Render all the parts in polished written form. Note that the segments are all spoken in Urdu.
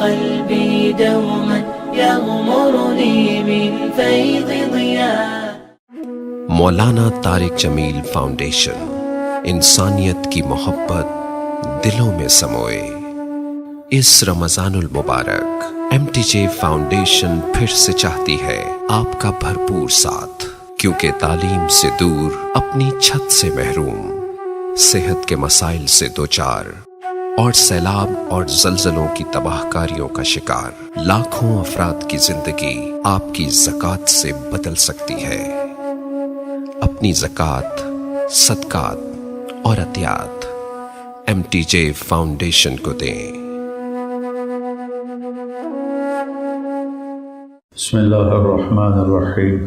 قلبي دوما يغمرني من فيض ضياء. مولانا طارق جمیل فاؤنڈیشن، انسانیت کی محبت دلوں میں سموئے. اس رمضان المبارک MTJ فاؤنڈیشن پھر سے چاہتی ہے آپ کا بھرپور ساتھ، کیونکہ تعلیم سے دور، اپنی چھت سے محروم، صحت کے مسائل سے دوچار اور سیلاب اور زلزلوں کی تباہ کاریوں کا شکار لاکھوں افراد کی زندگی آپ کی زکوٰۃ سے بدل سکتی ہے. اپنی زکوٰۃ، صدقات اور عطیات MTJ فاؤنڈیشن کو دیں. بسم اللہ الرحمن الرحیم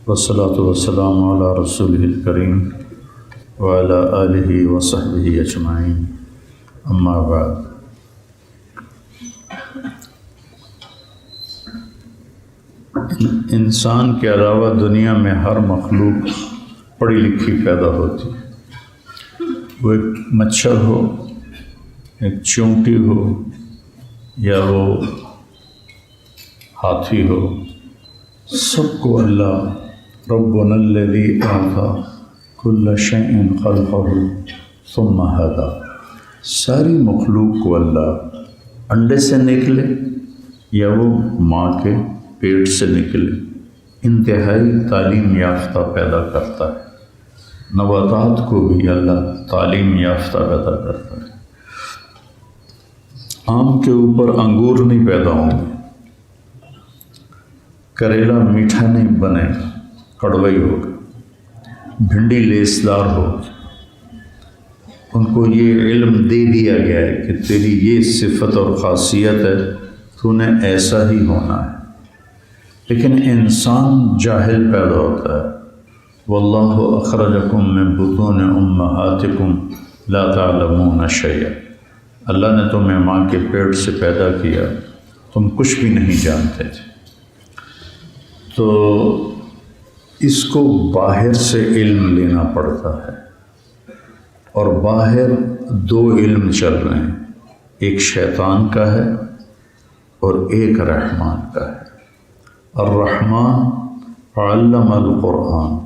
والصلاة والسلام علی رسولہ الکریم وعلی آلہ وصحبہ اجمعین، اما بعد. انسان کے علاوہ دنیا میں ہر مخلوق پڑھی لکھی پیدا ہوتی ہے. وہ ایک مچھر ہو، ایک چونٹی ہو، یا وہ ہاتھی ہو، سب کو اللہ ربنا الذی اعطی کل شیء خلقہ ثم ہدی، ساری مخلوق کو اللہ انڈے سے نکلے یا وہ ماں کے پیٹ سے نکلے انتہائی تعلیم یافتہ پیدا کرتا ہے. نباتات کو بھی اللہ تعلیم یافتہ پیدا کرتا ہے. آم کے اوپر انگور نہیں پیدا ہوں گے، کریلا میٹھا نہیں بنے گا، کڑوئی ہوگا. بھنڈی لیسدار ہوگی. ان کو یہ علم دے دیا گیا ہے کہ تیری یہ صفت اور خاصیت ہے، تو نے ایسا ہی ہونا ہے. لیکن انسان جاہل پیدا ہوتا ہے. واللہ اخرجکم من بطون امہاتکم لا تعلمون شیئا، اللہ نے تمہیں ماں کے پیٹ سے پیدا کیا، تم کچھ بھی نہیں جانتے تھے. تو اس کو باہر سے علم لینا پڑتا ہے، اور باہر دو علم چل رہے ہیں، ایک شیطان کا ہے اور ایک رحمان کا ہے. الرحمن علم القرآن،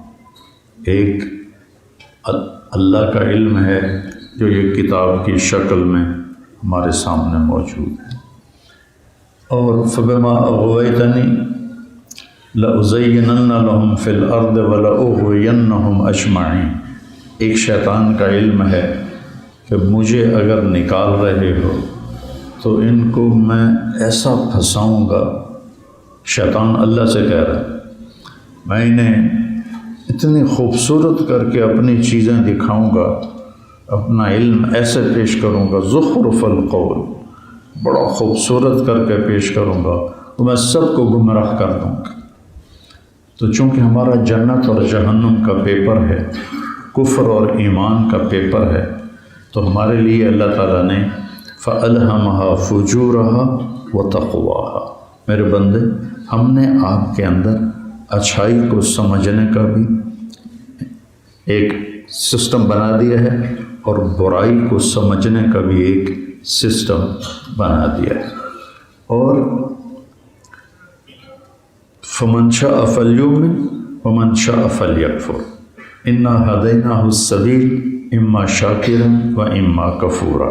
ایک اللہ کا علم ہے جو یہ کتاب کی شکل میں ہمارے سامنے موجود ہے. اور فبما اغویتنی لَأُزَيِّنَنَّ لَهُمْ فِي الْأَرْضِ وَلَأُغْوِيَنَّهُمْ أَجْمَعِينَ، ایک شیطان کا علم ہے کہ مجھے اگر نکال رہے ہو تو ان کو میں ایسا پھنساؤں گا. شیطان اللہ سے کہہ رہا ہے میں انہیں اتنی خوبصورت کر کے اپنی چیزیں دکھاؤں گا، اپنا علم ایسے پیش کروں گا، زخرف القول، بڑا خوبصورت کر کے پیش کروں گا، تو میں سب کو گمراہ کر دوں گا. تو چونکہ ہمارا جنت اور جہنم کا پیپر ہے، کفر اور ایمان کا پیپر ہے، تو ہمارے لیے اللہ تعالیٰ نے فَأَلْهَمَهَا فُجُورَهَا وَتَقْوَاهَا، میرے بندے ہم نے آپ کے اندر اچھائی کو سمجھنے کا بھی ایک سسٹم بنا دیا ہے، اور برائی کو سمجھنے کا بھی ایک سسٹم بنا دیا ہے. اور فمن شاء فلیؤمن ومن شاء فلیکفر انا ہدیناہ السبیل اما شاکرا و اما کفورا.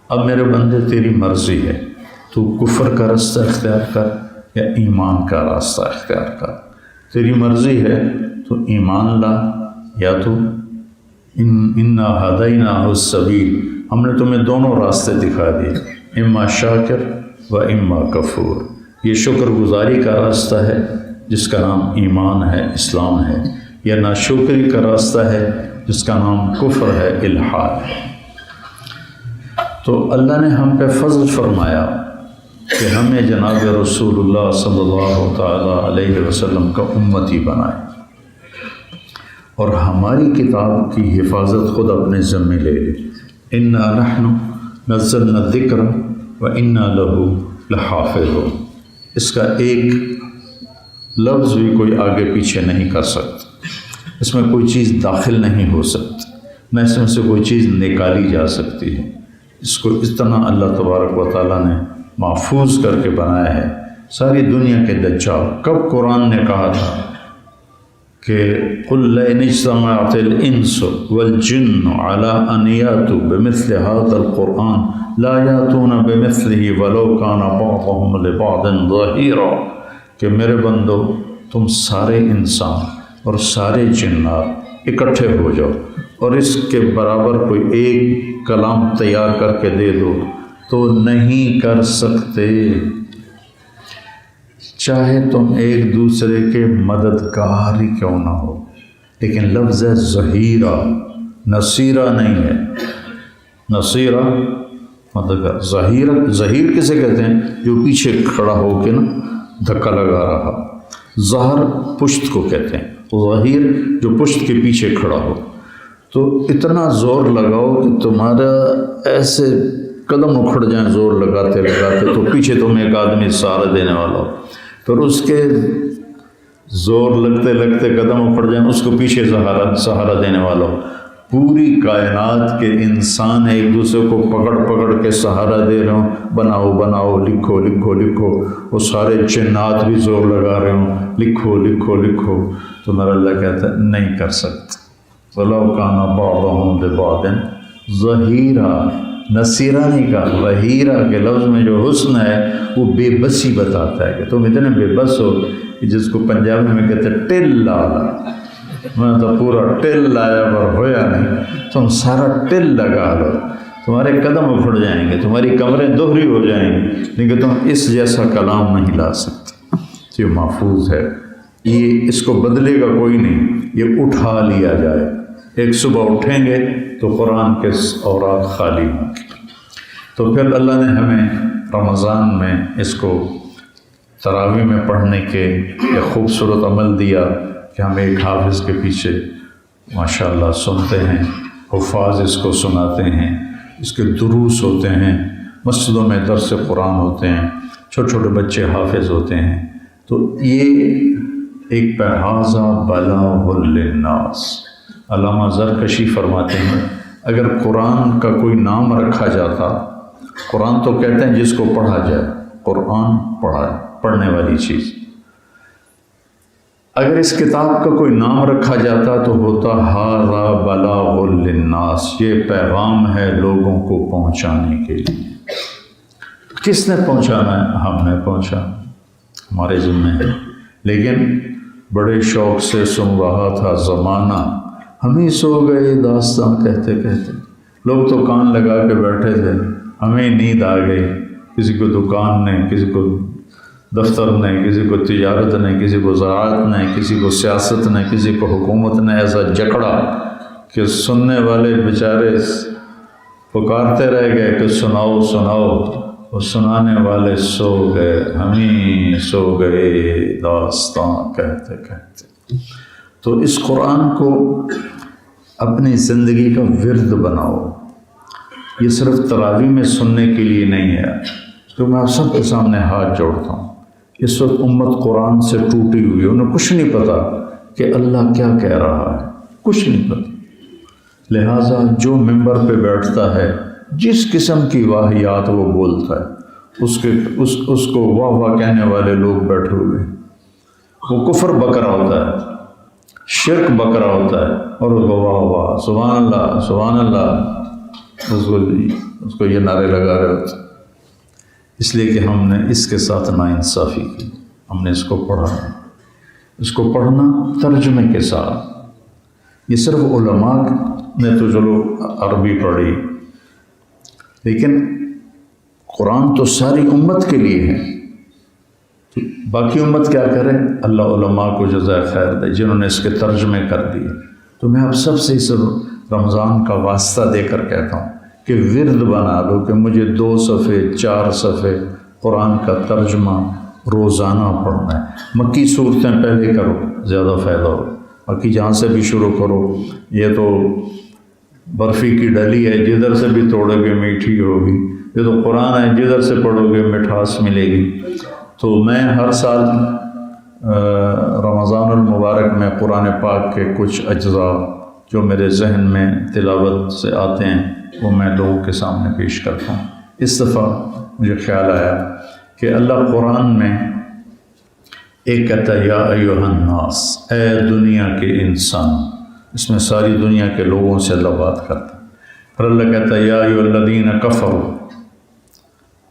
اب میرے بندے تیری مرضی ہے، تو کفر کا راستہ اختیار کر یا ایمان کا راستہ اختیار کر. تیری مرضی ہے تو ایمان لا، یا تو انا ہدیناہ السبیل، ہم نے تمہیں دونوں راستے دکھا دیے، اما شاکر و اما کفور. یہ شکر گزاری کا راستہ ہے جس کا نام ایمان ہے، اسلام ہے، یا ناشکری کا راستہ ہے جس کا نام کفر ہے، الحاد ہے. تو اللہ نے ہم پہ فضل فرمایا کہ ہمیں جناب رسول اللہ صلی اللہ تعالیٰ علیہ وسلم کا امتی بنائے، اور ہماری کتاب کی حفاظت خود اپنے ذمے لے لے. انا نحن نزلنا الذکر و انا لہ لحافظون، اس کا ایک لفظ بھی کوئی آگے پیچھے نہیں کر سکتا، اس میں کوئی چیز داخل نہیں ہو سکتی، نہ اس میں سے کوئی چیز نکالی جا سکتی ہے. اس کو اتنا اللہ تبارک و تعالیٰ نے محفوظ کر کے بنایا ہے. ساری دنیا کے دجال. کب قرآن نے کہا تھا کہ قُلْ لَئِنِ اجْتَمَعَتِ الْإِنسُ وَالْجِنُّ عَلَىٰ أَنْ يَأْتُوا بِمِثْلِ هَٰذَا الْقُرْآنِ لَا يَأْتُونَ بِمِثْلِهِ وَلَوْ كَانَ بَعْضُهُمْ لِبَعْضٍ ظَهِيرًا کہ میرے بندو تم سارے انسان اور سارے جنات اکٹھے ہو جاؤ اور اس کے برابر کوئی ایک کلام تیار کر کے دے دو تو نہیں کر سکتے، چاہے تم ایک دوسرے کے مددگار ہی کیوں نہ ہو. لیکن لفظ ہے ظہیرہ، نصیرہ نہیں ہے. نصیرہ مددگار. ظہیر کسے کہتے ہیں؟ جو پیچھے کھڑا ہو کے نا دھکا لگا رہا. ظہر پشت کو کہتے ہیں. ظہیر جو پشت کے پیچھے کھڑا ہو. تو اتنا زور لگاؤ کہ تمہارا ایسے قدم اکھڑ جائیں زور لگاتے لگاتے، تو پیچھے تم ایک آدمی سہارا دینے والا ہو. پھر اس کے زور لگتے لگتے قدم اکھڑ جائیں، اس کو پیچھے سہارا دینے والا ہو. پوری کائنات کے انسان ایک دوسرے کو پکڑ پکڑ کے سہارا دے رہے ہوں، بناؤ بناؤ، لکھو لکھو لکھو. وہ سارے جنات بھی زور لگا رہے ہوں، لکھو لکھو لکھو. تو میرا اللہ کہتا ہے نہیں کر سکتے. وَلَوْ كَانَ بَعْضُهُمْ لِبَعْضٍ ظَهِيرًا. نصیرہ نہیں کہا، ظہیرہ کے لفظ میں جو حسن ہے وہ بے بسی بتاتا ہے کہ تم اتنے بے بس ہو کہ جس کو پنجابی میں کہتے ہیں ٹل لالا. میں تو پورا ٹل لایا پر ہویا نہیں. تم سارا ٹل لگا لو، تمہارے قدم اکھڑ جائیں گے، تمہاری کمریں دوہری ہو جائیں گی، لیکن تم اس جیسا کلام نہیں لا سکتے. یہ محفوظ ہے، یہ اس کو بدلے گا کوئی نہیں. یہ اٹھا لیا جائے. ایک صبح اٹھیں گے تو قرآن کے اوراق خالی ہوں گے. تو پھر اللہ نے ہمیں رمضان میں اس کو تراویح میں پڑھنے کے ایک خوبصورت عمل دیا کہ ہم ایک حافظ کے پیچھے ماشاءاللہ سنتے ہیں، حفاظ اس کو سناتے ہیں، اس کے دروس ہوتے ہیں، مسجدوں میں درس قرآن ہوتے ہیں، چھوٹے چھوٹے بچے حافظ ہوتے ہیں. تو یہ ایک بہذا بلاغ للناس. علامہ زرکشی فرماتے ہیں اگر قرآن کا کوئی نام رکھا جاتا، قرآن تو کہتے ہیں جس کو پڑھا جائے، قرآن پڑھنے والی چیز، اگر اس کتاب کا کوئی نام رکھا جاتا تو ہوتا ھذا بلاغ للناس. یہ پیغام ہے لوگوں کو پہنچانے کے لیے. کس نے پہنچانا ہے؟ ہم نے پہنچانا، ہمارے ذمہ ہے. لیکن بڑے شوق سے سن رہا تھا زمانہ، ہمیں سو گئے داستان کہتے کہتے. لوگ تو کان لگا کے بیٹھے تھے، ہمیں نیند آ گئی. کسی کو دکان نہیں، کسی کو دفتر نہیں، کسی کو تجارت نہیں، کسی کو زراعت نہیں، کسی کو سیاست نہیں، کسی کو حکومت نے ایسا جکڑا کہ سننے والے بیچارے پکارتے رہ گئے کہ سناؤ سناؤ. اور سنانے والے سو گئے، ہمیں سو گئے داستان کہتے کہتے. تو اس قرآن کو اپنی زندگی کا ورد بناؤ. یہ صرف تراویح میں سننے کے لیے نہیں ہے. تو میں آپ سب کے سامنے ہاتھ جوڑتا ہوں. اس وقت امت قرآن سے ٹوٹی ہوئی ہے، انہیں کچھ نہیں پتا کہ اللہ کیا کہہ رہا ہے، کچھ نہیں پتا. لہٰذا جو ممبر پہ بیٹھتا ہے، جس قسم کی واہیات وہ بولتا ہے، اس کو واہ واہ کہنے والے لوگ بیٹھے ہوئے. وہ کفر بکرا ہوتا ہے، شرک بکرا ہوتا ہے، اور اس کو واہ واہ سبحان اللہ سبحان اللہ، اس کو یہ نعرے لگا رہے ہوتے. اس لیے کہ ہم نے اس کے ساتھ ناانصافی کی. ہم نے اس کو پڑھا، اس کو پڑھنا ترجمے کے ساتھ. یہ صرف علماء نے تو چلو عربی پڑھی، لیکن قرآن تو ساری امت کے لیے ہے. باقی امت کیا کرے؟ اللہ علماء کو جزائے خیر دے جنہوں نے اس کے ترجمے کر دیے. تو میں آپ سب سے اس رمضان کا واسطہ دے کر کہتا ہوں کہ ورد بنا لو کہ مجھے 2 صفحے 4 صفحے قرآن کا ترجمہ روزانہ پڑھنا ہے. مکی صورتیں پہلے کرو، زیادہ فائدہ ہو. باقی جہاں سے بھی شروع کرو. یہ تو برفی کی ڈلی ہے، جدھر سے بھی توڑو گے میٹھی ہوگی. یہ تو قرآن ہے، جدھر سے پڑھو گے مٹھاس ملے گی. تو میں ہر سال رمضان المبارک میں قرآن پاک کے کچھ اجزاء جو میرے ذہن میں تلاوت سے آتے ہیں وہ میں لوگوں کے سامنے پیش کرتا ہوں۔ اس دفعہ مجھے خیال آیا کہ اللہ قرآن میں ایک کہتا ہے یا ایھا الناس، اے دنیا کے انسان، اس میں ساری دنیا کے لوگوں سے اللہ بات کرتا ہے۔ پھر اللہ کہتا ہے یا ایھا الذین کفروا،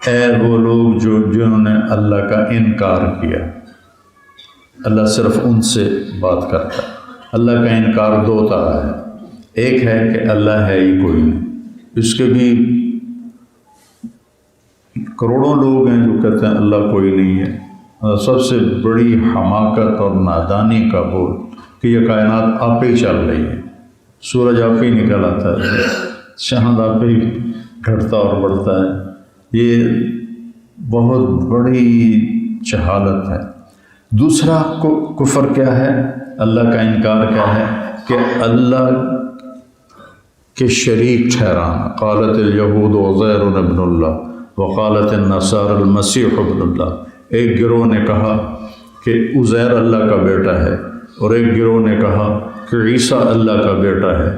اے وہ لوگ جنہوں نے اللہ کا انکار کیا۔ اللہ صرف ان سے بات کرتا ہے۔ اللہ کا انکار دو طرح ہے، ایک ہے کہ اللہ ہے ہی کوئی نہیں، اس کے بھی کروڑوں لوگ ہیں جو کہتے ہیں اللہ کوئی نہیں ہے۔ سب سے بڑی حماقت اور نادانی کا بول کہ یہ کائنات آپ ہی چل رہی ہے، سورج آپ ہی نکل آتا ہے، چاند آپ ہی گھٹتا اور بڑھتا ہے۔ یہ بہت بڑی جہالت ہے۔ دوسرا کفر کیا ہے؟ اللہ کا انکار کیا ہے؟ کہ اللہ کے شریک ٹھہرانا۔ قالت الیہود عزیر ابن اللہ وقالت النصارى المسیح ابن اللہ۔ ایک گروہ نے کہا کہ عزیر اللہ کا بیٹا ہے، اور ایک گروہ نے کہا کہ عیسیٰ اللہ کا بیٹا ہے۔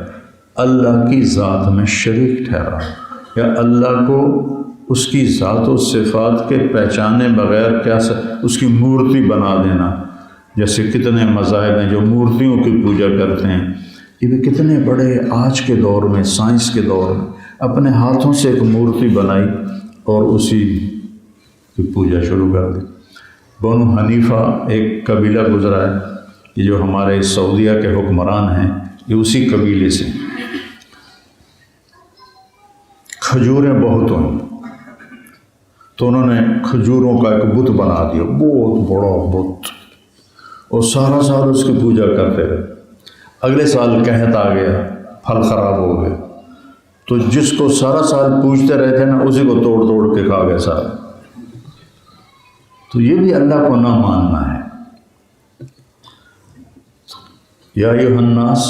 اللہ کی ذات میں شریک ٹھہرا، یا اللہ کو اس کی ذات و صفات کے پہچانے بغیر کیا اس کی مورتی بنا دینا۔ جیسے کتنے مذاہب ہیں جو مورتیوں کی پوجا کرتے ہیں۔ یہ بھی کتنے بڑے آج کے دور میں، سائنس کے دور میں، اپنے ہاتھوں سے ایک مورتی بنائی اور اسی کی پوجا شروع کر دی۔ بنو حنیفہ ایک قبیلہ گزرا ہے، یہ جو ہمارے سعودیہ کے حکمران ہیں یہ اسی قبیلے سے۔ کھجوریں بہت ہوئیں تو انہوں نے کھجوروں کا ایک بت بنا دیا، بہت بڑا بت، اور سارا سال اس کی پوجا کرتے رہے۔ اگلے سال قحط آ گیا، پھل خراب ہو گئے، تو جس کو سارا سال پوجتے رہتے نا اسی کو توڑ توڑ کے کھا گئے سارے۔ تو یہ بھی اللہ کو نہ ماننا ہے۔ یا ایھا الناس،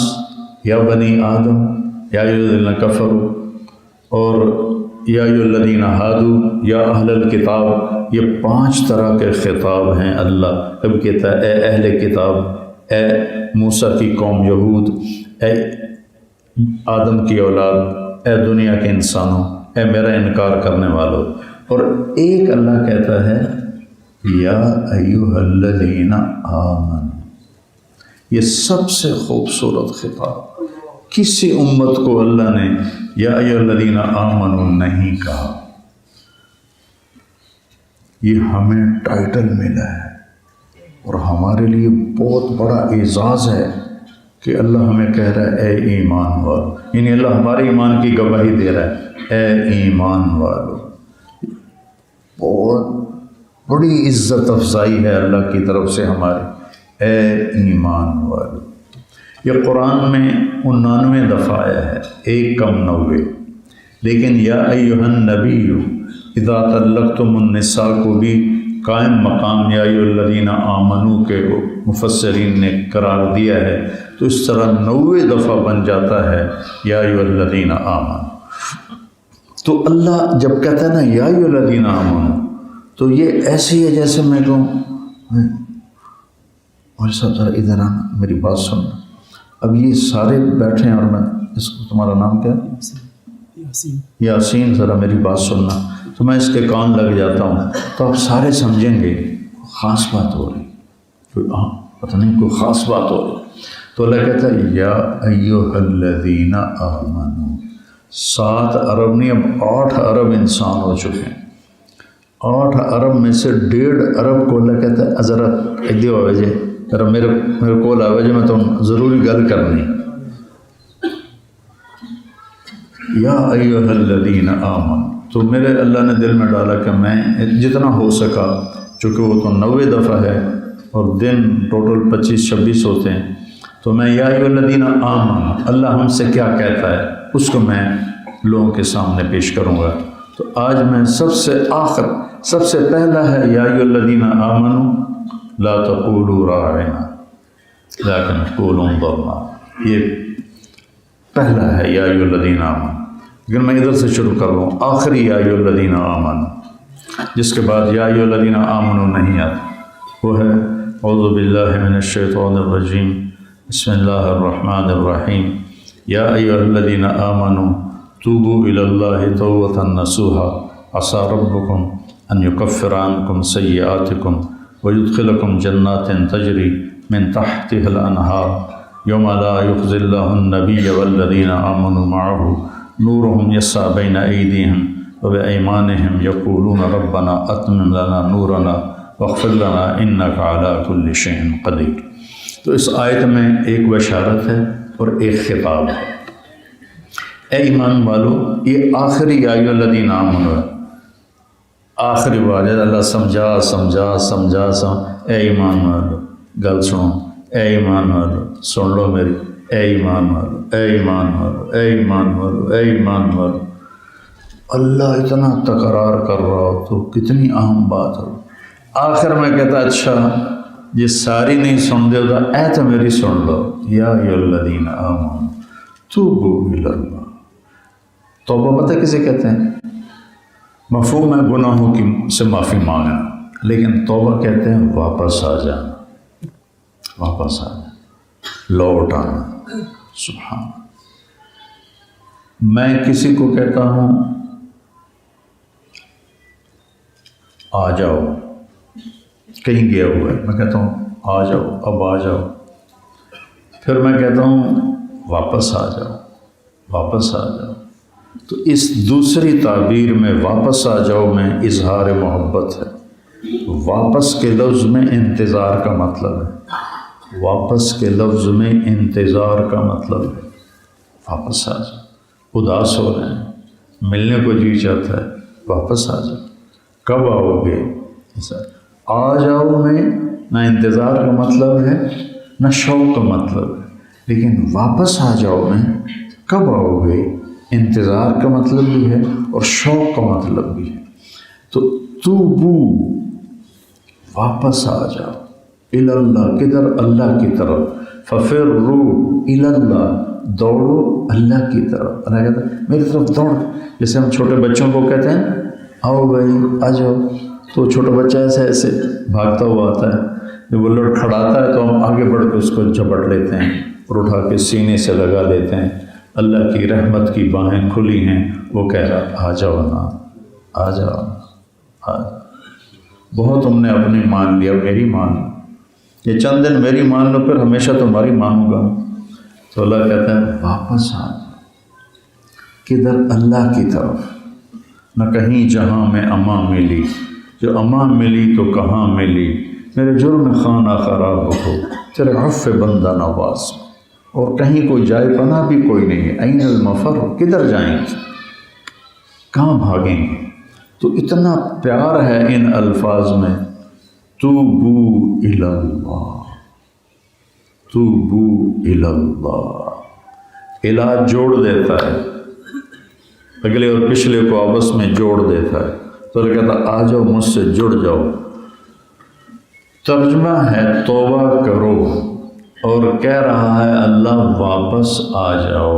یا بنی آدم، یا ایھا الذین کفروا، اور یا ایھا الذین ہادوا، یا اہل الکتاب، یہ 5 طرح کے خطاب ہیں۔ اللہ کبھی کہتا ہے اے اہل کتاب، اے موسیٰ کی قوم یہود، اے آدم کی اولاد، اے دنیا کے انسانوں، اے میرا انکار کرنے والوں۔ اور ایک اللہ کہتا ہے یا ایھا الذین آمنوا۔ یہ سب سے خوبصورت خطاب، کسی امت کو اللہ نے یا ایھا الذین آمنوا نہیں کہا۔ یہ ہمیں ٹائٹل ملا ہے اور ہمارے لیے بہت بڑا اعزاز ہے کہ اللہ ہمیں کہہ رہا ہے اے ایمان والو، یعنی اللہ ہمارے ایمان کی گواہی دے رہا ہے، اے ایمان والو۔ بہت بڑی عزت افزائی ہے اللہ کی طرف سے ہمارے، اے ایمان والو۔ یہ قرآن میں 99 دفعہ آیا ہے، ایک کم 90۔ لیکن یا ایھا النبی اذا طلقتم النساء کو بھی قائم مقام یا ایھا الذین آمنوا کے مفسرین نے قرار دیا ہے، تو اس طرح 90 دفعہ بن جاتا ہے یا ایھا الذین آمنوا۔ تو اللہ جب کہتا ہے نا یا ایھا الذین آمنوا، تو یہ ایسی ہے جیسے میں کہوں اور سب ذرا ادھر آنا، میری بات سننا۔ اب یہ سارے بیٹھے ہیں اور میں اس کو، تمہارا نام کیا ہے؟ یاسین، ذرا میری بات سننا۔ تو میں اس کے کان لگ جاتا ہوں تو آپ سارے سمجھیں گے خاص بات ہو رہی، کوئی پتہ نہیں کوئی خاص بات ہو رہی۔ تو اللہ کہتا ہے یا ایھا الذین آمنوا۔ 7 ارب نہیں، اب 8 ارب انسان ہو چکے ہیں۔ 8 ارب میں سے 1.5 ارب کو اللہ کہتا ہے ذرا ادھر آوے جے، ذرا میرے کول آوے جے، میں تو ضروری گل کرنی۔ یا ایھا الذین آمنوا، تو میرے اللہ نے دل میں ڈالا کہ میں جتنا ہو سکا، چونکہ وہ تو 90 دفعہ ہے اور دن ٹوٹل 25-26 ہوتے ہیں، تو میں یا ایھا الذین آمنوا، اللہ ہم سے کیا کہتا ہے اس کو میں لوگوں کے سامنے پیش کروں گا۔ تو آج میں سب سے پہلا ہے یا ایھا الذین آمنوا لا تقولوا راعنا لیکن قولوا انظرنا۔ یہ پہلا ہے یا ایھا الذین آمنوا، لیکن میں ادھر سے شروع کر رہا ہوں، آخری یا ایھا الذین آمنوا، جس کے بعد یا ایھا الذین آمنوا نہیں آتا، وہ ہے اعوذ باللہ من الشیطان الرجیم، بسم اللہ الرحمن الرحیم، یا ایھا الذین آمنوا توبوا إلى الله توبة نصوحا عسى ربكم أن يكفر عنكم سيئاتكم ويدخلكم جنات تجري من تحتها الأنهار يوم لا يخزي الله النبي والذين آمنوا معه نورهم يسعى بين أيديهم وبأيمانهم يقولون ربنا أتمم لنا نورنا واغفر لنا إنك على كل شيء قدير. تو اس آیت میں ایک بشارت ہے اور ایک خطاب ہے. اے ایمان والو، یہ آخری یا ایھا الذین آمنوا، آخری بات ہے. اللہ سمجھا اے ایمان والو گل سنو، اے ایمان والو سن لو میری، اے ایمان والو، اے ایمان والو، اے ایمان والو، اے ایمان والو. اللہ اتنا تکرار کر رہا ہو تو کتنی اہم بات ہو. آخر میں کہتا اچھا یہ ساری نہیں سن دے ہوتا، اے تو میری سن لو. یا ایھا الذین آمنوا توبوا الی اللہ. توبہ پتہ کسے کہتے ہیں؟ مفہوم ہے گناہوں کی سے معافی مانگنا، لیکن توبہ کہتے ہیں واپس آ جانا، واپس آ جانا، لوٹ آنا. سبحان. میں کسی کو کہتا ہوں آ جاؤ، کہیں گیا ہوا ہے، میں کہتا ہوں آ جاؤ، اب آ جاؤ. پھر میں کہتا ہوں واپس آ جاؤ، واپس آ جاؤ. تو اس دوسری تعبیر میں واپس آ جاؤ میں اظہار محبت ہے. واپس کے لفظ میں انتظار کا مطلب ہے، واپس کے لفظ میں انتظار کا مطلب ہے. واپس آ جاؤ. اداس ہو رہے ہیں، ملنے کو جی چاہتا ہے، واپس آ جاؤ. کب آؤ گے؟ آ جاؤ میں نہ انتظار کا مطلب ہے نہ شوق کا مطلب ہے، لیکن واپس آ جاؤ میں کب آؤ گے انتظار کا مطلب بھی ہے اور شوق کا مطلب بھی ہے. تو توبو واپس آ جاؤ، الی اللہ کدھر؟ اللہ کی طرف. ففروا الی اللہ دوڑو اللہ کی طرف. اللہ کہتا ہے میری طرف دوڑ. جیسے ہم چھوٹے بچوں کو کہتے ہیں آؤ بھائی آ جاؤ، تو چھوٹا بچہ ایسے بھاگتا ہوا آتا ہے. جب وہ لڑکھڑاتا ہے تو ہم آگے بڑھ کے اس کو جھپٹ لیتے ہیں اور اٹھا کے سینے سے لگا لیتے ہیں. اللہ کی رحمت کی باہیں کھلی ہیں، وہ کہہ رہا آ جاؤ نا، آ جاؤ نا. بہت تم نے اپنی مان لیا، میری مان لو. یہ چند دن میری مان لو، پھر ہمیشہ تمہاری مانوں گا. تو اللہ کہتا ہے واپس آ جاؤ. کدھر؟ اللہ کی طرف. نہ کہیں جہاں میں امان ملی، جو امان ملی تو کہاں ملی. میرے جرم خانہ خراب ہو، تیرے عفو بندہ نواز. اور کہیں کوئی جائے پناہ بھی کوئی نہیں ہے. این المفر، کدھر جائیں گے، کہاں بھاگیں گے. تو اتنا پیار ہے ان الفاظ میں. توبوا الی اللہ، توبوا الی اللہ. علاج جوڑ دیتا ہے، اگلے اور پچھلے کو آپس میں جوڑ دیتا ہے. تو اللہ کہتا آ جاؤ مجھ سے جڑ جاؤ. ترجمہ ہے توبہ کرو، اور کہہ رہا ہے اللہ واپس آ جاؤ.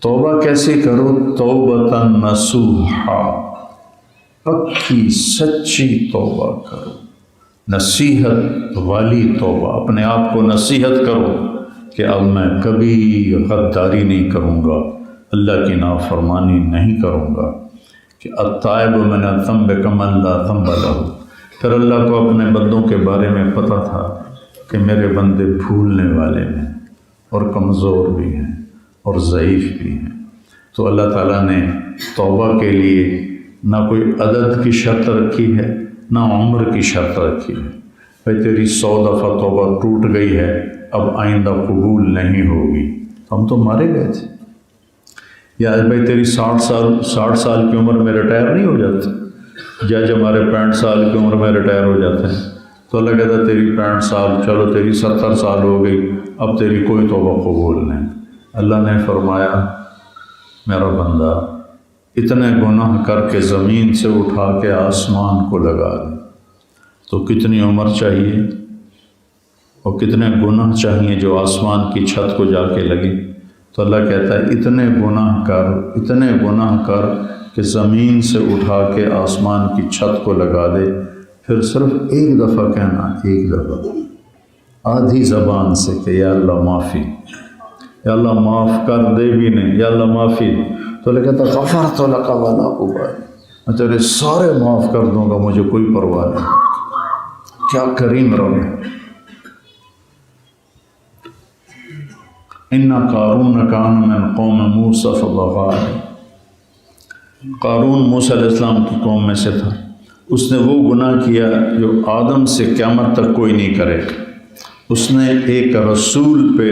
توبہ کیسی کرو؟ توبۃ نصوحا، پکی سچی توبہ کرو. نصیحت والی توبہ. اپنے آپ کو نصیحت کرو کہ اب میں کبھی غداری نہیں کروں گا، اللہ کی نافرمانی نہیں کروں گا. کہ التائب من الذنب کمن لا ذنب لہ. پھر اللہ کو اپنے بندوں کے بارے میں پتہ تھا کہ میرے بندے بھولنے والے ہیں اور کمزور بھی ہیں اور ضعیف بھی ہیں. تو اللہ تعالیٰ نے توبہ کے لیے نہ کوئی عدد کی شرط رکھی ہے نہ عمر کی شرط رکھی ہے. بھائی تیری 100 دفعہ توبہ ٹوٹ گئی ہے، اب آئندہ قبول نہیں ہوگی. ہم تو مارے گئے تھے. یا بھائی تیری 60 سال کی عمر میں ریٹائر نہیں ہو جاتے، جج ہمارے 65 سال کی عمر میں ریٹائر ہو جاتے ہیں. تو اللہ کہتا ہے تیری 65 سال، چلو تیری 70 سال ہو گئی، اب تیری کوئی توبہ قبول نہیں. اللہ نے فرمایا میرا بندہ اتنے گناہ کر کے زمین سے اٹھا کے آسمان کو لگا دے تو کتنی عمر چاہیے اور کتنے گناہ چاہیے جو آسمان کی چھت کو جا کے لگے. تو اللہ کہتا ہے اتنے گناہ کر کہ زمین سے اٹھا کے آسمان کی چھت کو لگا دے. پھر صرف ایک دفعہ کہنا، ایک دفعہ آدھی زبان سے کہ یا اللہ معافی، یا اللہ معاف کر دے بھی نہیں، یا اللہ معافی. تو اللہ کہتا غفرت لک ولا ابالی، میں تیرے سارے معاف کر دوں گا، مجھے کوئی پرواہ نہیں۔ کیا کریم رب ہے۔ ان قارون کان من قوم موسیٰ فبغى علیہم، قارون موسیٰ علیہ السلام کی قوم میں سے تھا، اس نے وہ گناہ کیا جو آدم سے قیامت تک کوئی نہیں کرے۔ اس نے ایک رسول پہ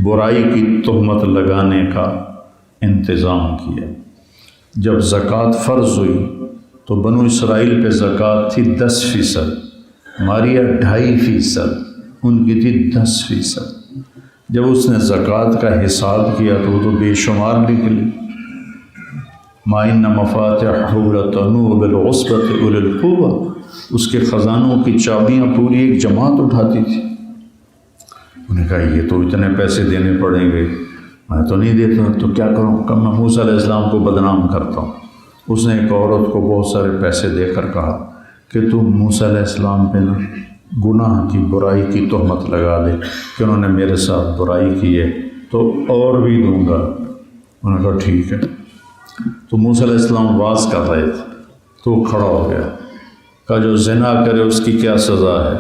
برائی کی تہمت لگانے کا انتظام کیا۔ جب زکوٰۃ فرض ہوئی تو بنو اسرائیل پہ زکوٰۃ تھی 10%، ہماری 2.5%، ان کی تھی 10%۔ جب اس نے زکوٰۃ کا حساب کیا تو وہ تو بے شمار نکلی۔ ما ان مفاتحہ لتنوء بالعصبۃ اولی القوہ، اس کے خزانوں کی چابیاں پوری ایک جماعت اٹھاتی تھی۔ انہوں نے کہا یہ تو اتنے پیسے دینے پڑیں گے، میں تو نہیں دیتا، تو کیا کروں؟ کہ میں موسیٰ علیہ السلام کو بدنام کرتا ہوں۔ اس نے ایک عورت کو بہت سارے پیسے دے کر کہا کہ تم موسیٰ علیہ السلام پہ نا گناہ کی برائی کی تہمت لگا دے کہ انہوں نے میرے ساتھ برائی کی ہے، تو اور بھی دوں گا۔ انہوں نے کہا ٹھیک ہے۔ تو موسیٰ علیہ السلام واز کر رہے تھے تو وہ کھڑا ہو گیا، کہا جو زنا کرے اس کی کیا سزا ہے؟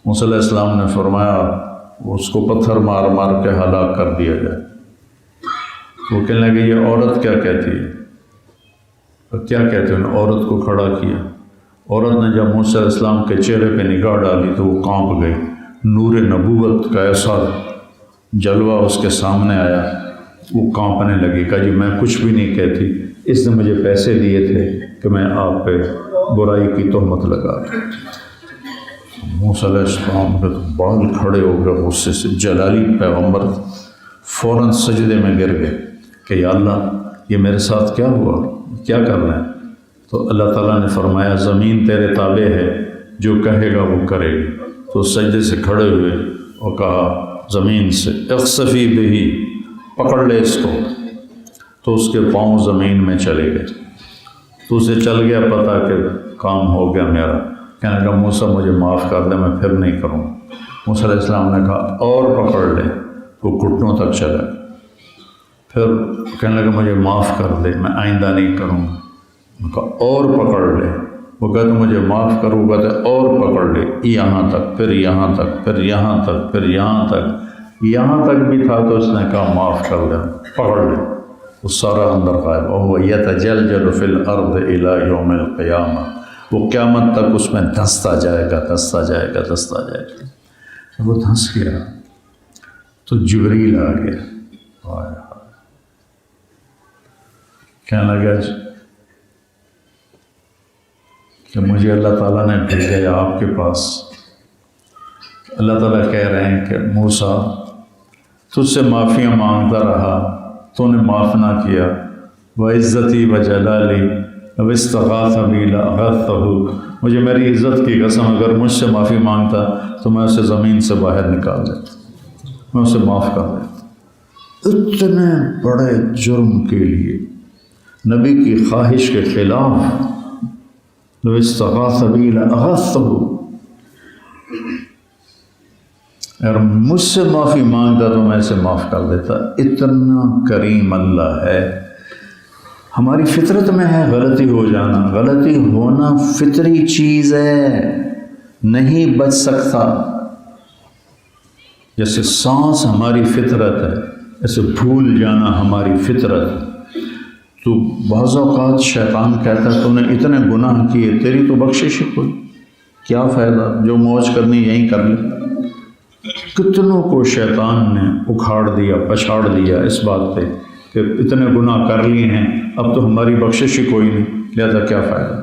موسیٰ علیہ السلام نے فرمایا اس کو پتھر مار مار کے ہلاک کر دیا جائے۔ وہ کہنے لگے یہ عورت کیا کہتی ہے؟ اور کیا کہتے ہیں؟ عورت کو کھڑا کیا۔ عورت نے جب موسیٰ علیہ السلام کے چہرے پہ نگاہ ڈالی تو وہ کانپ گئی۔ نور نبوت کا ایسا جلوہ اس کے سامنے آیا، وہ کانپنے لگی، کہا جی میں کچھ بھی نہیں کہتی، اس نے مجھے پیسے دیے تھے کہ میں آپ پہ برائی کی تہمت لگا دوں۔ موسیٰ علیہ السلام کے بال کھڑے ہو گئے غصے سے، جلالی پیغمبر فوراً سجدے میں گر گئے کہ یا اللہ یہ میرے ساتھ کیا ہوا، کیا کرنا ہے؟ تو اللہ تعالیٰ نے فرمایا زمین تیرے تابع ہے، جو کہے گا وہ کرے گی۔ تو سجدے سے کھڑے ہوئے اور کہا زمین سے اخسفی بہی، پکڑ لے اس کو۔ تو اس کے پاؤں زمین میں چلے گئے، تو اسے چل گیا پتہ کہ کام ہو گیا میرا۔ کہنے لگا موسیٰ مجھے معاف کر دے، میں پھر نہیں کروں۔ موسیٰ علیہ السلام نے کہا اور پکڑ لے، وہ گھٹنوں تک چلا گیا۔ پھر کہنے لگا مجھے معاف کر دے، میں آئندہ نہیں کروں گا۔ ان کا اور پکڑ لے، وہ کہتے مجھے معاف کرو، کہتے اور پکڑ لے، یہاں تک، پھر یہاں تک، پھر یہاں تک، پھر یہاں تک، یہاں تک بھی تھا تو اس نے کہا معاف کر دے، پکڑ لے۔ وہ سارا اندر غائب، وَهُوَ يَتَجَلْجَلُ فِي الْأَرْضِ إِلَى يَوْمِ الْقِيَامَةِ، وہ قیامت تک اس میں دھنستا جائے گا، دھنستا جائے گا، دھنستا جائے گا۔ وہ دھنس گیا تو جبریل آ گیا، کہنے لگا کہ مجھے اللہ تعالیٰ نے بھیجا ہے آپ کے پاس۔ اللہ تعالیٰ کہہ رہے ہیں کہ موسیٰ تجھ سے معافیاں مانگتا رہا، تو نے معاف نہ کیا، وعزتی وجلالی لو استغاث بی لاغاثتہ، مجھے میری عزت کی قسم اگر مجھ سے معافی مانگتا تو میں اسے زمین سے باہر نکال دیتا، میں اسے معاف کر دیتا۔ اتنے بڑے جرم کے لیے نبی کی خواہش کے خلاف لو استغاث بی لاغاثتہ، اگر مجھ سے معافی مانگتا تو میں اسے معاف کر دیتا۔ اتنا کریم اللہ ہے۔ ہماری فطرت میں ہے غلطی ہو جانا، غلطی ہونا فطری چیز ہے، نہیں بچ سکتا۔ جیسے سانس ہماری فطرت ہے، ایسے بھول جانا ہماری فطرت ہے۔ تو بعض اوقات شیطان کہتا ہے تو نے اتنے گناہ کیے، تیری تو بخشش ہی کوئی، کیا فائدہ، جو موج کرنی یہیں کر لے۔ کتنوں کو شیطان نے اکھاڑ دیا، پچھاڑ دیا اس بات پہ کہ اتنے گناہ کر لیے ہیں، اب تو ہماری بخشش ہی کوئی نہیں، لہذا کیا فائدہ۔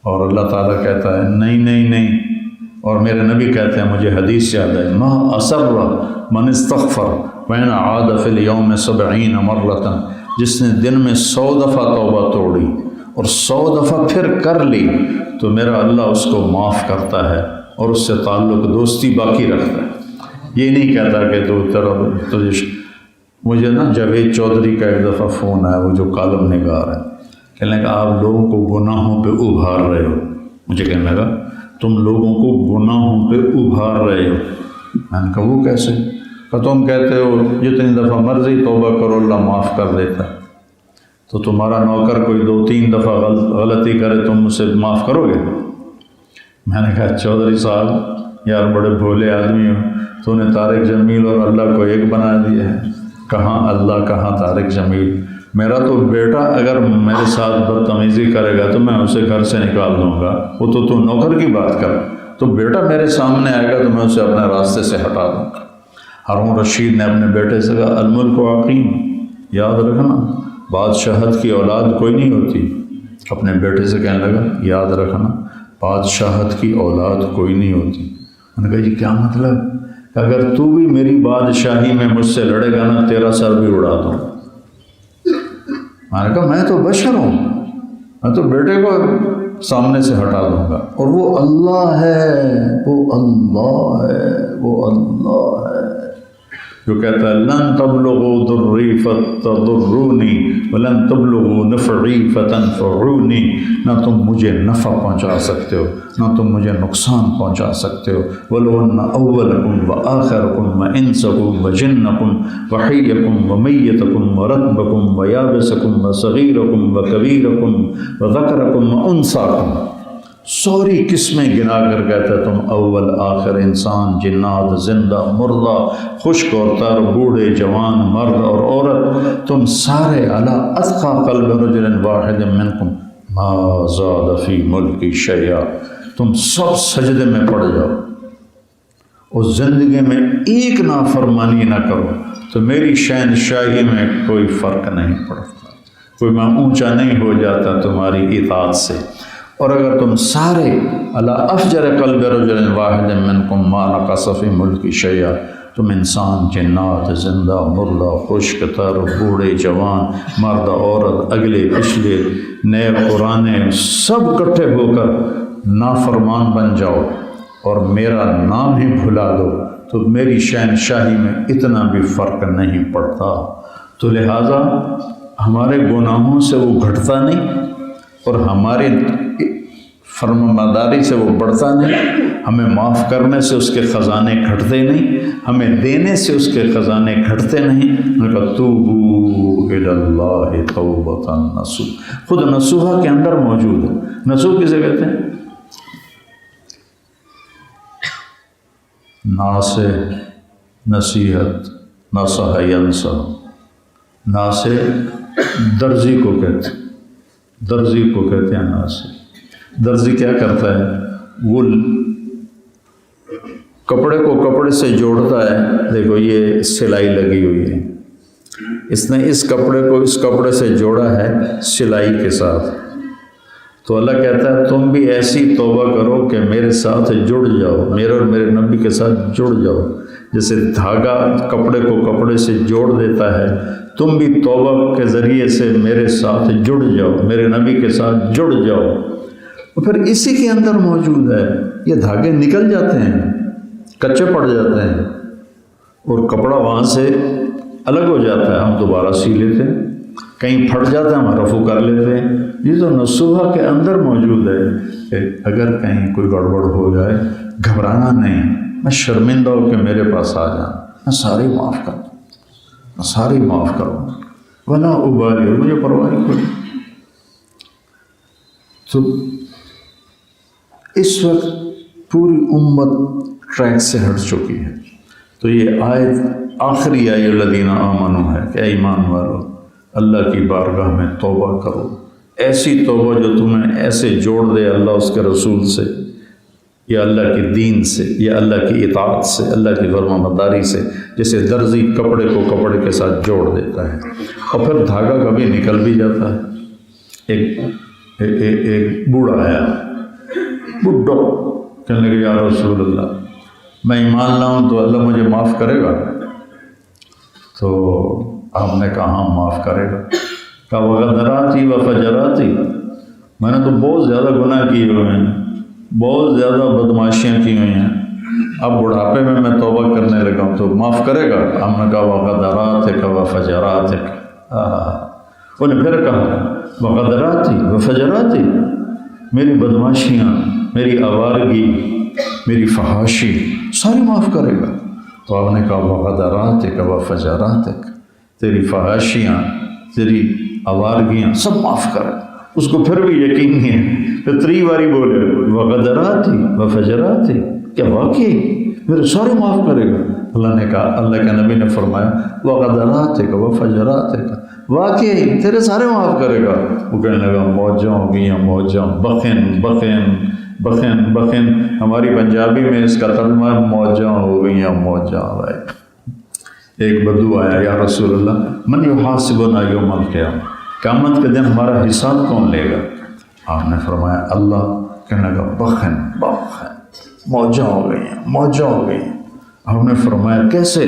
اور اللہ تعالیٰ کہتا ہے نہیں نہیں نہیں، اور میرے نبی کہتے ہیں، مجھے حدیث یاد ہے، ما اسر من استغفر وین عاد فی الیوم 70 مرۃ، جس نے دن میں 100 دفعہ توبہ توڑی اور 100 دفعہ پھر کر لی تو میرا اللہ اس کو معاف کرتا ہے اور اس سے تعلق دوستی باقی رکھتا ہے۔ یہ نہیں کہتا کہ تجھے مجھے نا جاوید چودھری کا ایک دفعہ فون آیا، وہ جو کالم نگار ہے، کہنے لگا آپ لوگوں کو گناہوں پہ ابھار رہے ہو۔ مجھے کہنے لگا تم لوگوں کو گناہوں پہ ابھار رہے ہو۔ میں نے کہا وہ کیسے؟ کہ تم کہتے ہو جتنی دفعہ مرضی توبہ کرو اللہ معاف کر دیتا ہے، تو تمہارا نوکر کوئی 2-3 دفعہ غلطی کرے تم اسے معاف کرو گے؟ میں نے کہا چودھری صاحب یار بڑے بھولے آدمی ہو، تو نے طارق جمیل اور اللہ کو ایک بنا دیا ہے، کہاں اللہ کہاں طارق جمیل؟ میرا تو بیٹا اگر میرے ساتھ بدتمیزی کرے گا تو میں اسے گھر سے نکال دوں گا، وہ تو نوکر کی بات کر، تو بیٹا میرے سامنے آئے گا تو میں اسے اپنے راستے سے ہٹا دوں گا۔ ہارون رشید نے اپنے بیٹے سے کہا الملک عقیم، یاد رکھنا بادشاہت کی اولاد کوئی نہیں ہوتی۔ اپنے بیٹے سے کہنے لگا یاد رکھنا بادشاہت کی اولاد کوئی نہیں ہوتی۔ میں نے کہا جی کیا مطلب؟ کہ اگر تو بھی میری بادشاہی میں مجھ سے لڑے گا نا تیرا سر بھی اڑا دوں۔ میں نے کہا میں تو بشر ہوں، میں تو بیٹے کو سامنے سے ہٹا دوں گا، اور وہ اللہ ہے، وہ اللہ ہے، وہ اللہ ہے جو کہتا ہے لن تبلغوا ضری فتضرونی ولن تبلغوا نفعی فتنفعونی، نہ تم مجھے نفع پہنچا سکتے ہو نہ تم مجھے نقصان پہنچا سکتے ہو۔ وَلَوْ أَنَّ أَوَّلَكُمْ وَآخِرَكُمْ وَإِنسَكُمْ وَجِنَّكُمْ وَحَيَّكُمْ وَمَيِّتَكُمْ وَرَطْبَكُمْ وَيَابِسَكُمْ وَصَغِيرَكُمْ وَكَبِيرَكُمْ وَذَكَرَكُمْ وَأُنثَاكُمْ، سوری قسمیں گنا کر کہتا ہے تم اول آخر، انسان، جنات، زندہ، مردہ، خشک اور تر، بوڑھے، جوان، مرد اور عورت، تم سارے علی اتقى قلب رجل واحد منکم ما زاد فی ملکی شیئا، تم سب سجدے میں پڑ جاؤ اور زندگی میں ایک نافرمانی نہ کرو تو میری شہنشاہی میں کوئی فرق نہیں پڑتا، کوئی میں اونچا نہیں ہو جاتا تمہاری اطاعت سے۔ اور اگر تم سارے علی افجر قلب رجل واحد منکم ما نقص فی ملکی شیئا، تم انسان، جنات، زندہ، مردہ، خشک تر، بوڑھے، جوان، مرد، عورت، اگلے پچھلے، نئے پرانے، سب اکٹھے ہو کر نافرمان بن جاؤ اور میرا نام ہی بھلا دو تو میری شہنشاہی میں اتنا بھی فرق نہیں پڑتا۔ تو لہٰذا ہمارے گناہوں سے وہ گھٹتا نہیں اور ہماری فرمانبرداری سے وہ بڑھتا نہیں، ہمیں معاف کرنے سے اس کے خزانے گھٹتے نہیں، ہمیں دینے سے اس کے خزانے گھٹتے نہیں۔ توبوا الی اللہ توبۃ نصوحا، خود نصوحا کے اندر موجود ہے۔ نصوح کسے کہتے ہیں؟ ناصح، نصیحت، نصح ینصح، ناصح درزی کو کہتے ہیں، درزی کو کہتے ہیں ناصح۔ درزی کیا کرتا ہے؟ وہ کپڑے کو کپڑے سے جوڑتا ہے، دیکھو یہ سلائی لگی ہوئی ہے، اس نے اس کپڑے کو اس کپڑے سے جوڑا ہے سلائی کے ساتھ، تو اللہ کہتا ہے تم بھی ایسی توبہ کرو کہ میرے ساتھ جڑ جاؤ، میرے اور میرے نبی کے ساتھ جڑ جاؤ، جیسے دھاگا کپڑے کو کپڑے سے جوڑ دیتا ہے، تم بھی توبہ کے ذریعے سے میرے ساتھ جڑ جاؤ، میرے نبی کے ساتھ جڑ جاؤ۔ اور پھر اسی کے اندر موجود ہے، یہ دھاگے نکل جاتے ہیں، کچے پڑ جاتے ہیں اور کپڑا وہاں سے الگ ہو جاتا ہے، ہم دوبارہ سی لیتے ہیں، کہیں پھٹ جاتا ہے ہم رفع کر لیتے ہیں۔ یہ تو نصوحہ کے اندر موجود ہے کہ اگر کہیں کوئی گڑبڑ ہو جائے گھبرانا نہیں، میں شرمندہ ہو کہ میرے پاس آ جانا، میں سارے معاف کر دوں، میں سارے معاف کروں ولا ابالی، مجھے پرواہ کوئی۔ تو اس وقت پوری امت ٹریک سے ہٹ چکی ہے، تو یہ آیت آخری یا ایھا الذین آمنوا ہے کہ ایمان والو اللہ کی بارگاہ میں توبہ کرو، ایسی توبہ جو تمہیں ایسے جوڑ دے اللہ اس کے رسول سے یا اللہ کے دین سے یا اللہ کی اطاعت سے، اللہ کی فرمانبرداری سے، جیسے درزی کپڑے کو کپڑے کے ساتھ جوڑ دیتا ہے اور پھر دھاگا کبھی نکل بھی جاتا ہے۔ ایک بوڑھا آیا، بڈھا، کہنے لگے یا رسول اللہ میں ایمان لاؤں تو اللہ مجھے معاف کرے گا؟ تو آپ نے کہا ہاں معاف کرے گا۔ کہا وغدراتی وفجراتی، میں نے تو بہت زیادہ گناہ کیے ہوئے ہیں، بہت زیادہ بدماشیاں کی ہوئی ہیں، اب بڑھاپے میں توبہ کرنے لگا ہوں تو معاف کرے گا؟ ہم نے کہا وغدراتک وفجراتک، انہیں پھر کہا وغدراتی وفجراتی، میری بدماشیاں، میری آوارگی، میری فحاشی ساری معاف کرے گا۔ تو آپ نے کہا وغدراتک وفجراتک، تیری فحاشیاں، تیری آوارگیاں سب معاف کرے. اس کو پھر بھی یقین نہیں ہے، پھر 3 باری بولے وغدراتی وفجراتی، کیا واقعی میرے سارے معاف کرے گا؟ اللہ نے کہا، اللہ کے نبی نے فرمایا وغدراتک وفجراتک، واقعی تیرے سارے معاف کرے گا. وہ کہنے لگا موجاں ہو گئیں موجاں، بخن بخن بخن بخن. ہماری پنجابی میں اس کا ترجمہ ہے موجاں ہو گئیں موجاں. ایک بدو آیا، یا رسول اللہ من یحاسبنا یوم القیامہ، قیامت کے دن ہمارا حساب کون لے گا؟ آپ نے فرمایا اللہ. کہنے لگا بخن بخن، موجاں ہو گئی ہیں موجاں ہو گئی ہیں. آپ نے فرمایا کیسے؟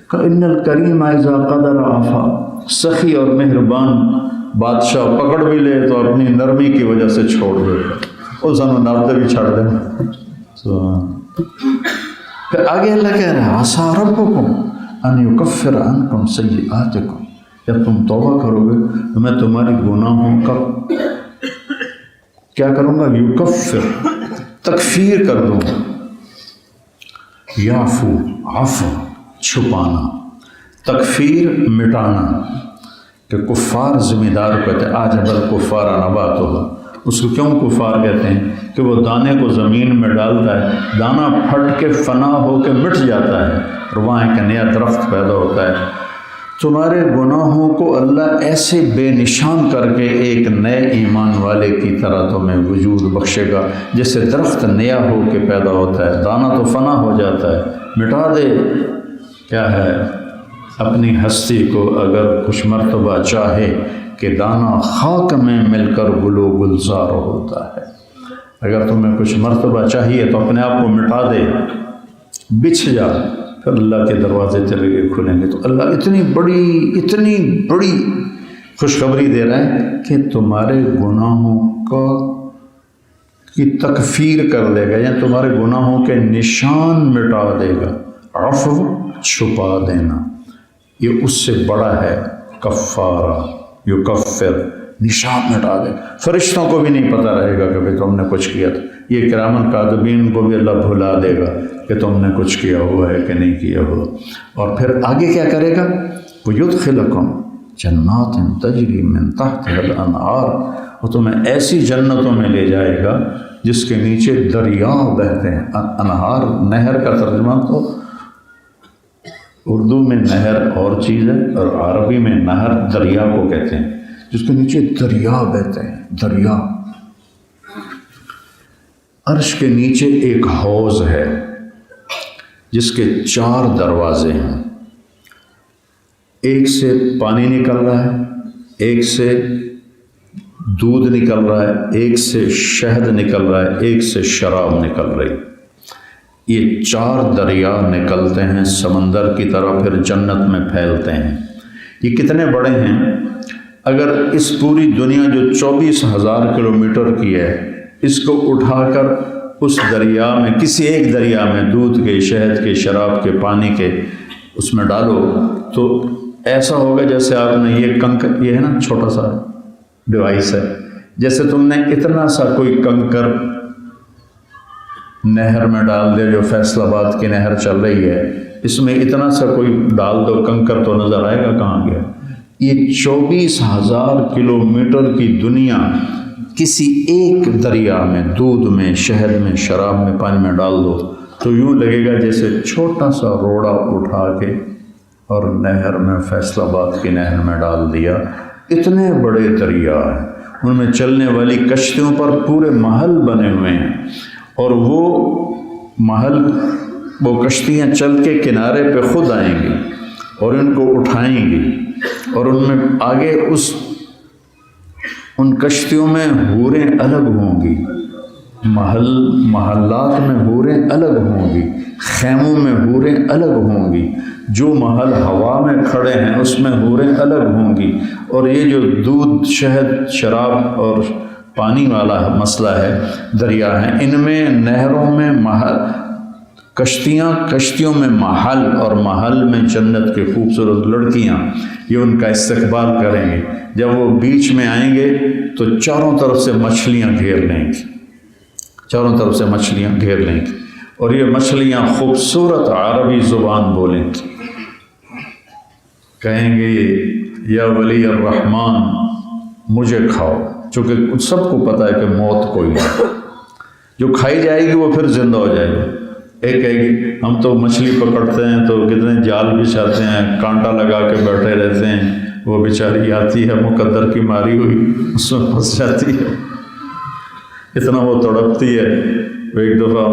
کہ ان الکریم اذا قدر عفا، سخی اور مہربان بادشاہ پکڑ بھی لے تو اپنی نرمی کی وجہ سے چھوڑ دے گا، اور سانو نابتے بھی چھڑ دیں. پھر آگے اللہ کہہ رہا ہے عسیٰ ربکم ان یکفر عنکم سیئاتکم، جب تم توبہ کرو گے تو میں تمہاری گناہوں کا کیا کروں گا؟ یکفر، تکفیر کر دوں گا. یعفو، عفو چھپانا، تکفیر مٹانا. کہ کفار ذمہ دار کہتے ہیں آج بل کفار نبات ہوگا. اس کو کیوں کفار کہتے ہیں؟ کہ وہ دانے کو زمین میں ڈالتا ہے، دانہ پھٹ کے فنا ہو کے مٹ جاتا ہے اور وہاں ایک نیا درخت پیدا ہوتا ہے. تمہارے گناہوں کو اللہ ایسے بے نشان کر کے ایک نئے ایمان والے کی طرح تمہیں وجود بخشے گا، جیسے درخت نیا ہو کے پیدا ہوتا ہے، دانہ تو فنا ہو جاتا ہے. مٹا دے کیا ہے اپنی ہستی کو، اگر کچھ مرتبہ چاہے کہ دانہ خاک میں مل کر گل و گلزار ہوتا ہے. اگر تمہیں کچھ مرتبہ چاہیے تو اپنے آپ کو مٹا دے، بچھ جا، پھر اللہ کے دروازے تیرے لیے کھلیں گے. تو اللہ اتنی بڑی خوشخبری دے رہا ہے کہ تمہارے گناہوں کی تکفیر کر دے گا، یا تمہارے گناہوں کے نشان مٹا دے گا. عفو چھپا دینا، یہ اس سے بڑا ہے کفارہ. یکفر، نشان مٹا دے. فرشتوں کو بھی نہیں پتہ رہے گا کہ بھئی تم نے کچھ کیا تھا. یہ کرامن کاتبین کو بھی اللہ بھلا دے گا کہ تم نے کچھ کیا ہوا ہے کہ نہیں کیا ہوا. اور پھر آگے کیا کرے گا؟ وَيُدْخِلَكُمْ جَنَّاتٍ تَجْرِي مِن تَحْتِهَا الْأَنْهَارُ، اور تمہیں ایسی جنتوں میں لے جائے گا جس کے نیچے دریا بہتے ہیں. انہار، نہر کا ترجمہ تو اردو میں نہر اور چیز ہے، اور عربی میں نہر دریا کو کہتے ہیں، جس کے نیچے دریا بہتے ہیں. دریا، عرش کے نیچے ایک حوض ہے جس کے 4 دروازے ہیں. ایک سے پانی نکل رہا ہے، ایک سے دودھ نکل رہا ہے، ایک سے شہد نکل رہا ہے، ایک سے شراب نکل رہی. یہ 4 دریا نکلتے ہیں سمندر کی طرح، پھر جنت میں پھیلتے ہیں. یہ کتنے بڑے ہیں؟ اگر اس پوری دنیا جو 24,000 کلومیٹر کی ہے، اس کو اٹھا کر اس دریا میں، کسی ایک دریا میں، دودھ کے، شہد کے، شراب کے، پانی کے، اس میں ڈالو تو ایسا ہوگا جیسے آپ نے یہ کنکر، یہ ہے نا چھوٹا سا ڈیوائس ہے، جیسے تم نے اتنا سا کوئی کنکر نہر میں ڈال دے، جو فیصل آباد کی نہر چل رہی ہے، اس میں اتنا سا کوئی ڈال دو کنکر تو نظر آئے گا کہاں گیا. یہ 24,000 کلومیٹر کی دنیا کسی ایک دریا میں، دودھ میں، شہد میں، شراب میں، پانی میں ڈال دو تو یوں لگے گا جیسے چھوٹا سا روڑا اٹھا کے اور نہر میں، فیصل آباد کی نہر میں ڈال دیا. اتنے بڑے دریا ہیں، ان میں چلنے والی کشتیوں پر پورے محل بنے ہوئے ہیں، اور وہ محل، وہ کشتیاں چل کے کنارے پہ خود آئیں گی اور ان کو اٹھائیں گی، اور ان میں آگے ان کشتیوں میں حوریں الگ ہوں گی، محلات میں حوریں الگ ہوں گی، خیموں میں حوریں الگ ہوں گی، جو محل ہوا میں کھڑے ہیں اس میں حوریں الگ ہوں گی. اور یہ جو دودھ، شہد، شراب اور پانی والا مسئلہ ہے، دریا ہیں، ان میں نہروں میں محل، کشتیوں میں محل، اور محل میں جنت کے خوبصورت لڑکیاں، یہ ان کا استقبال کریں گے. جب وہ بیچ میں آئیں گے تو چاروں طرف سے مچھلیاں گھیر لیں گی، چاروں طرف سے مچھلیاں گھیر لیں گی، اور یہ مچھلیاں خوبصورت عربی زبان بولیں، کہیں گے یا ولی الرحمن مجھے کھاؤ، چونکہ سب کو پتہ ہے کہ موت کوئی نہیں، جو کھائی جائے گی وہ پھر زندہ ہو جائے گی۔ ایک کہے گی ہم تو مچھلی پکڑتے ہیں تو کتنے جال بچھاتے ہیں، کانٹا لگا کے بیٹھے رہتے ہیں، وہ بیچاری آتی ہے مقدر کی ماری ہوئی، اس میں پھنس جاتی ہے، اتنا وہ تڑپتی ہے۔ ایک دفعہ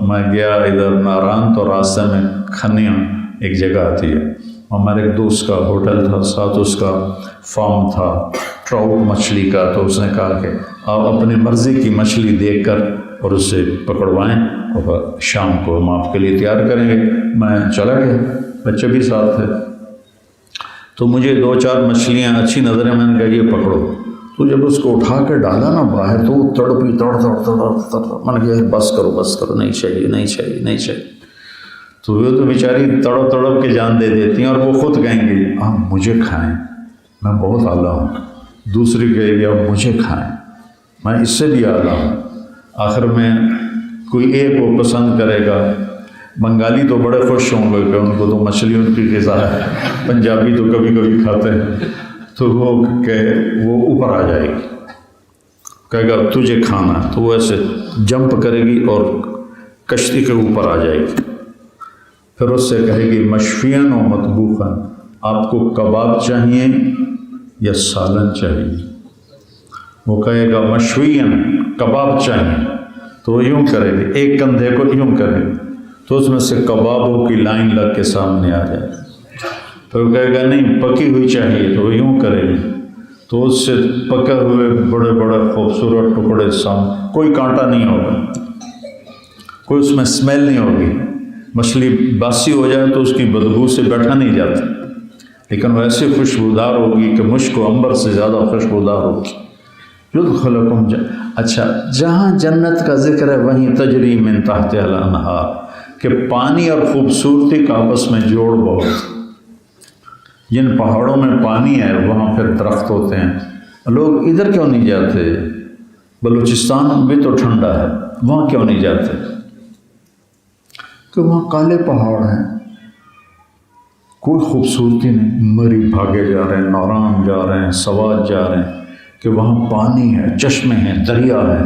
میں گیا ادھر ناران، تو راستے میں کھنیا ایک جگہ آتی ہے، ہمارے ایک دوست کا ہوٹل تھا، ساتھ اس کا فارم تھا ٹراؤٹ مچھلی کا، تو اس نے کہا کہ آپ اپنی مرضی کی مچھلی دیکھ کر اور اسے پکڑوائیں اور شام کو ہم آپ کے لیے تیار کریں گے۔ میں چلا گیا، بچے بھی ساتھ تھے، تو مجھے 2-4 مچھلیاں اچھی نظریں، میں نے کہا یہ پکڑو، تو جب اس کو اٹھا کے ڈالا نا باہر تو وہ تڑپی تڑ میں نے کہا بس کرو، نہیں چاہیے۔ تو وہ تو بیچاری تڑپ کے جان دے دیتی ہیں، اور وہ خود کہیں گی آپ مجھے کھائیں، میں بہت اعلیٰ ہوں، دوسری کہے گی آپ مجھے کھائیں، میں اس سے بھی اعلیٰ ہوں۔ آخر میں کوئی ایک وہ پسند کرے گا، بنگالی تو بڑے خوش ہوں گے کہ ان کو تو مچھلی ان کی غذا ہے، پنجابی تو کبھی کبھی کھاتے ہیں، تو وہ اوپر آ جائے گی، کہے گا تجھے کھانا، تو وہ ایسے جمپ کرے گی اور کشتی کے اوپر آ جائے گی، پھر اس سے کہے گی مشفین و مطبوخاً، آپ کو کباب چاہیے یا سالن چاہیے؟ وہ کہے گا مشوین، کباب چاہیے، تو وہ یوں کرے گی، ایک کندھے کو یوں کرے گی، تو اس میں سے کبابوں کی لائن لگ کے سامنے آ جائے، پھر وہ کہے گا نہیں پکی ہوئی چاہیے، تو وہ یوں کرے گی، تو اس سے پکے ہوئے بڑے بڑے خوبصورت ٹکڑے سامنے، کوئی کانٹا نہیں ہوگا، کوئی اس میں اسمیل نہیں ہوگی، مچھلی باسی ہو جائے تو اس کی بدبو سے بیٹھا نہیں جاتا، لیکن وہ ایسی خوشبودار ہوگی کہ مشک و عنبر سے زیادہ خوشبودار ہوگی۔ یدخلکم اچھا، جہاں جنت کا ذکر ہے وہیں تجری من تحتہا الانہار، کہ پانی اور خوبصورتی کا آپس میں جوڑ بہت، جن پہاڑوں میں پانی ہے وہاں پھر درخت ہوتے ہیں، لوگ ادھر کیوں نہیں جاتے؟ بلوچستان بھی تو ٹھنڈا ہے، وہاں کیوں نہیں جاتے؟ کہ وہاں کالے پہاڑ ہیں، کوئی خوبصورتی نہیں، مری بھاگے جا رہے ہیں، نوران جا رہے ہیں، سوات جا رہے ہیں، کہ وہاں پانی ہے، چشمے ہیں، دریا ہے،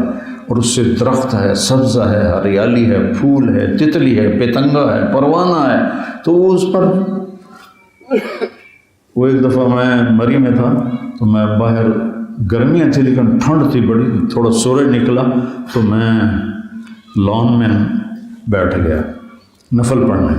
اور اس سے درخت ہے، سبزہ ہے، ہریالی ہے، پھول ہے، تتلی ہے، پتنگا ہے، پروانہ ہے، تو وہ اس پر وہ ایک دفعہ میں مری میں تھا، تو میں باہر گرمیاں تھی لیکن ٹھنڈ تھی بڑی، تھوڑا سورج نکلا تو میں لان میں بیٹھ گیا نفل پڑھنے،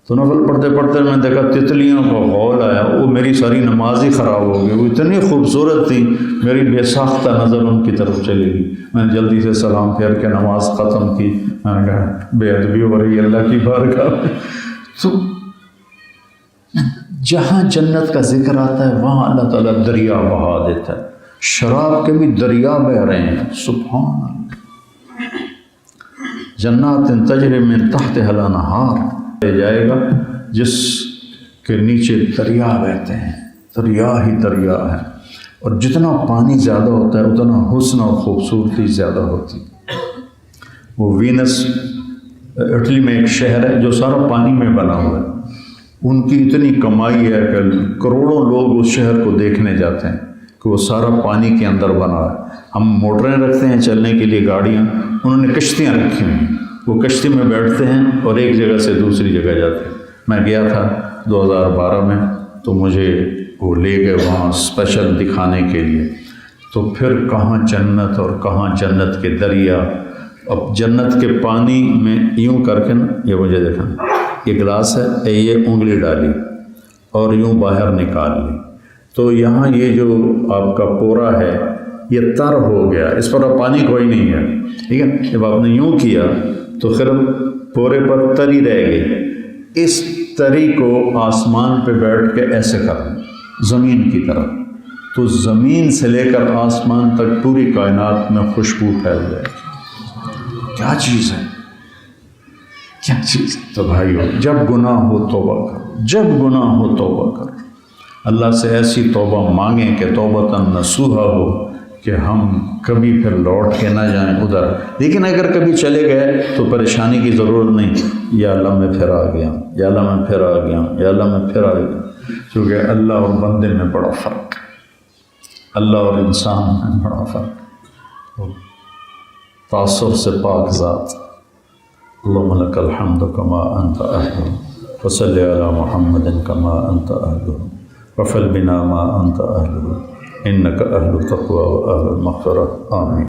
تو نفل پڑھتے پڑھتے میں دیکھا تتلیوں کا غول آیا، وہ میری ساری نماز ہی خراب ہو گئی، وہ اتنی خوبصورت تھی، میری بے ساختہ نظر ان کی طرف چلی گئی، میں نے جلدی سے سلام پھیر کے نماز ختم کی، میں نے کہا بے ادبی ہو رہی ہے اللہ کی بارگاہ۔ تو جہاں جنت کا ذکر آتا ہے وہاں اللہ تعالیٰ دریا بہا دیتا ہے، شراب کے بھی دریا بہہ رہے ہیں، سبحان اللہ۔ جنات تجری من تحتہا الانہار لے جائے گا جس کے نیچے دریا بہتے ہیں، دریا ہی دریا ہے، اور جتنا پانی زیادہ ہوتا ہے اتنا حسن اور خوبصورتی زیادہ ہوتی ہے۔ وہ وینس اٹلی میں ایک شہر ہے جو سارا پانی میں بنا ہوا ہے، ان کی اتنی کمائی ہے کہ کروڑوں لوگ اس شہر کو دیکھنے جاتے ہیں کہ وہ سارا پانی کے اندر بنا ہے۔ ہم موٹریں رکھتے ہیں چلنے کے لیے گاڑیاں، انہوں نے کشتیاں رکھی ہیں، وہ کشتی میں بیٹھتے ہیں اور ایک جگہ سے دوسری جگہ جاتے ہیں۔ میں گیا تھا 2012 میں، تو مجھے وہ لے گئے وہاں اسپیشل دکھانے کے لیے، تو پھر کہاں جنت اور کہاں جنت کے دریا۔ اب جنت کے پانی میں یوں کر کے نا، یہ مجھے دیکھا، یہ گلاس ہے، یہ انگلی ڈالی اور یوں باہر نکال لی، تو یہاں یہ جو آپ کا پورا ہے یہ تر ہو گیا، اس پر اب پانی کوئی نہیں ہے، ٹھیک ہے۔ جب آپ نے یوں کیا تو پھر پورے پر تری رہ گئی، اس تری کو آسمان پہ بیٹھ کے ایسے کرنا زمین کی طرف، تو زمین سے لے کر آسمان تک پوری کائنات میں خوشبو پھیل جائے۔ کیا چیز ہے، کیا چیز ہے۔ تو بھائیو، جب گناہ ہو توبہ کرو، جب گناہ ہو توبہ کرو، اللہ سے ایسی توبہ مانگیں کہ توبۃ نصوحا ہو کہ ہم کبھی پھر لوٹ کے نہ جائیں ادھر، لیکن اگر کبھی چلے گئے تو پریشانی کی ضرورت نہیں، یا اللہ میں پھر آ گیا، یا اللہ میں پھر آ گیا، یا اللہ میں پھر آ گیا، کیونکہ اللہ اور بندے میں بڑا فرق ہے، اللہ اور انسان میں بڑا فرق ہے۔ تعصب سے پاک ذات، اللہم لک الحمد کما انت اہل، وصلی علی محمد کما انت اہل، وفل بنا ما انت اہل، انک اہل التقوی و اہل المغفرہ، آمین۔